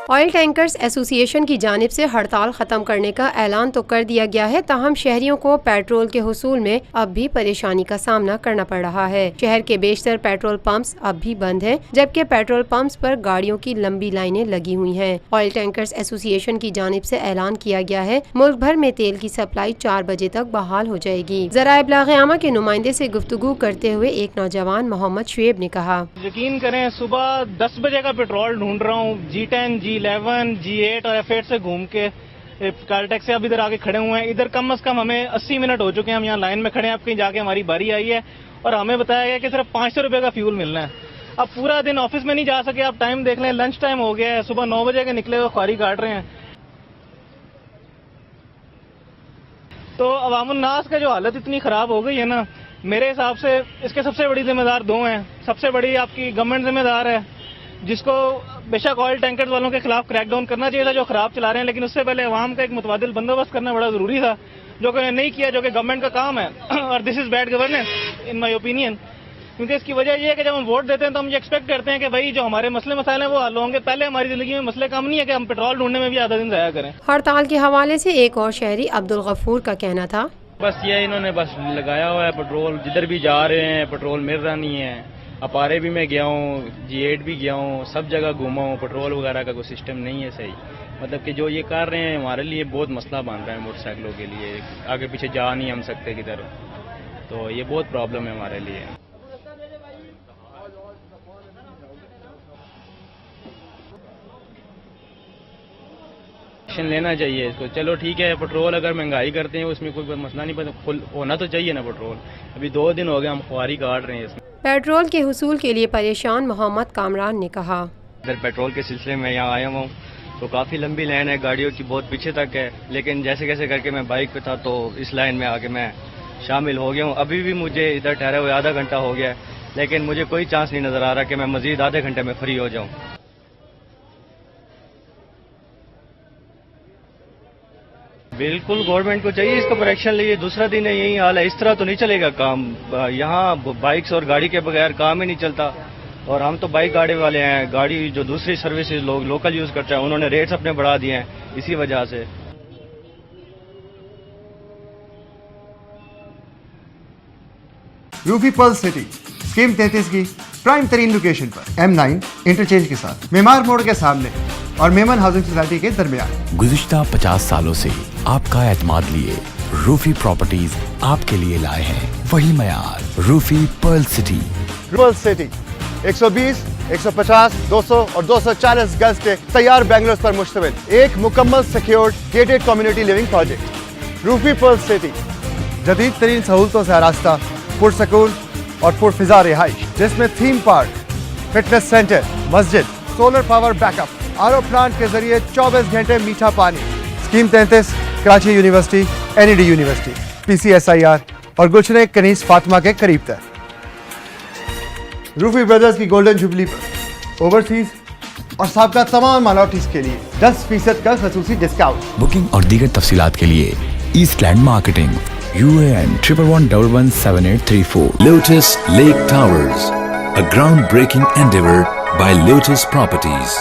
Oil tankers association की जानिब से हड़ताल खत्म करने का ऐलान तो कर दिया गया है, ताहम शहरियों को पेट्रोल के हुसूल में अब भी परेशानी का सामना करना पड़ रहा है। शहर के बेशतर पेट्रोल पंप्स अब भी बंद हैं, जबकि पेट्रोल पंप्स पर गाड़ियों की लंबी लाइनें लगी हुई हैं। ऑयल टैंकर्स एसोसिएशन की जानिब से ऐलान किया गया है, मुल्क भर में तेल की सप्लाई 4 बजे तक बहाल हो जाएगी। ज़राए इब्लाग के नुमाइंदे से गुफ्तगू करते हुए एक नौजवान मोहम्मद शुएब ने कहा, यकीन करें सुबह 10 बजे का पेट्रोल ढूंढ रहा हूँ, G10, G11, G8 और F8 से घूम के कालटेक्स से अब इधर आके खड़े हुए हैं। इधर कम से कम हमें 80 मिनट हो चुके हैं, हम यहाँ लाइन में खड़े हैं। अब कहीं जाके हमारी बारी आई है और हमें बताया गया कि सिर्फ 500 रुपए का फ्यूल मिलना है। अब पूरा दिन ऑफिस में नहीं जा सके, आप टाइम देख लें, लंच टाइम हो गया है, सुबह 9 बजे के निकले हुए ख्वारी काट रहे हैं। तो अवामुन्नास का जो हालत इतनी खराब हो गई है ना, मेरे हिसाब से इसके सबसे बड़ी जिम्मेदार दो हैं। सबसे बड़ी आपकी गवर्नमेंट जिम्मेदार है, जिसको बेशक ऑयल टैंकर्स वालों के खिलाफ क्रैकडाउन करना चाहिए था जो खराब चला रहे हैं, लेकिन उससे पहले अवाम का एक मुतबादिल बंदोबस्त करना बड़ा जरूरी था, जो कि नहीं किया, जो कि गवर्नमेंट का काम है। और this is bad governance in my opinion, क्योंकि इसकी वजह यह है कि जब हम वोट देते हैं तो हम ये एक्सपेक्ट करते हैं कि भाई जो हमारे मसले मसाइल हैं वो हल होंगे। पहले हमारी जिंदगी में मसले कम नहीं है कि हम पेट्रोल ढूंढने में भी आधा दिन जाया करें। हड़ताल के हवाले से एक और शहरी अब्दुल गफूर का कहना था, बस ये इन्होंने बस लगाया हुआ है पेट्रोल, जिधर भी जा रहे हैं पेट्रोल मिल रहा नहीं है। अपारे भी मैं गया हूँ, G8 भी गया हूँ, सब जगह घूमा हूँ, पेट्रोल वगैरह का कोई सिस्टम नहीं है सही। मतलब कि जो ये कर रहे हैं हमारे लिए बहुत मसला बन रहा है, मोटरसाइकिलों के लिए आगे पीछे जा नहीं हम सकते किधर, तो ये बहुत प्रॉब्लम है हमारे लिए। एक्शन लेना चाहिए इसको। चलो ठीक है, पेट्रोल अगर महंगाई करते हैं उसमें कोई मसला नहीं, पर होना तो चाहिए ना पेट्रोल। अभी 2 दिन हो गए हम ख्वारी काट रहे हैं इसमें। पेट्रोल के हुसूल के लिए परेशान मोहम्मद कामरान ने कहा, इधर पेट्रोल के सिलसिले में यहाँ आया हूँ तो काफ़ी लंबी लाइन है, गाड़ियों की बहुत पीछे तक है, लेकिन जैसे कैसे करके मैं बाइक पे था तो इस लाइन में आके मैं शामिल हो गया हूँ। अभी भी मुझे इधर ठहरे हुए आधा घंटा हो गया है, लेकिन मुझे कोई चांस नहीं नज़र आ रहा कि मैं मजीद आधे घंटे में फ्री हो जाऊँ। बिल्कुल गवर्नमेंट को चाहिए इसका पर एक्शन लिए। दूसरा दिन है यही हाल है, इस तरह तो नहीं चलेगा काम। यहाँ बाइक्स और गाड़ी के बगैर काम ही नहीं चलता, और हम तो बाइक गाड़ी वाले हैं। गाड़ी जो दूसरी सर्विसेज लोग लोकल यूज करते हैं उन्होंने रेट्स अपने बढ़ा दिए हैं इसी वजह से। रूफी पर्ल सिटी स्कीम 33 की प्राइम तरीन लोकेशन पर M9 इंटरचेंज के साथ मेमार मोड़ के सामने और मेमन हाउसिंग सोसाइटी के दरमियान। गुज़िश्ता 50 सालों से आपका एतमाद लिए रूफी प्रॉपर्टीज आपके लिए लाए हैं वही मयार, रूफी पर्ल सिटी। पर्ल सिटी 120, 150, 200 और 240 गज के तैयार बैंगलोस पर मुश्तमिल एक मुकम्मल secured gated community living project. Rufi pearl city जदीद तरीन सहूलतों से आरास्ता, पुरसकून और पुरफिजा रिहाइश, जिसमें थीम पार्क, फिटनेस सेंटर, मस्जिद, solar power backup, RO plant के जरिए 24 घंटे मीठा पानी। Scheme 33 Karachi university, NED university, PCSIR और गुलशन कनीस फातिमा के करीब तक। रूफी ब्रदर्स की गोल्डन जुबली पर ओवरसीज और साबका तमाम माइनॉरिटीज के लिए 10% का खसूसी डिस्काउंट। बुकिंग और दीगर तफसीलात के लिए ईस्टलैंड marketing, UAN 11117834। Lotus Lake Towers, a groundbreaking endeavor by Lotus Properties.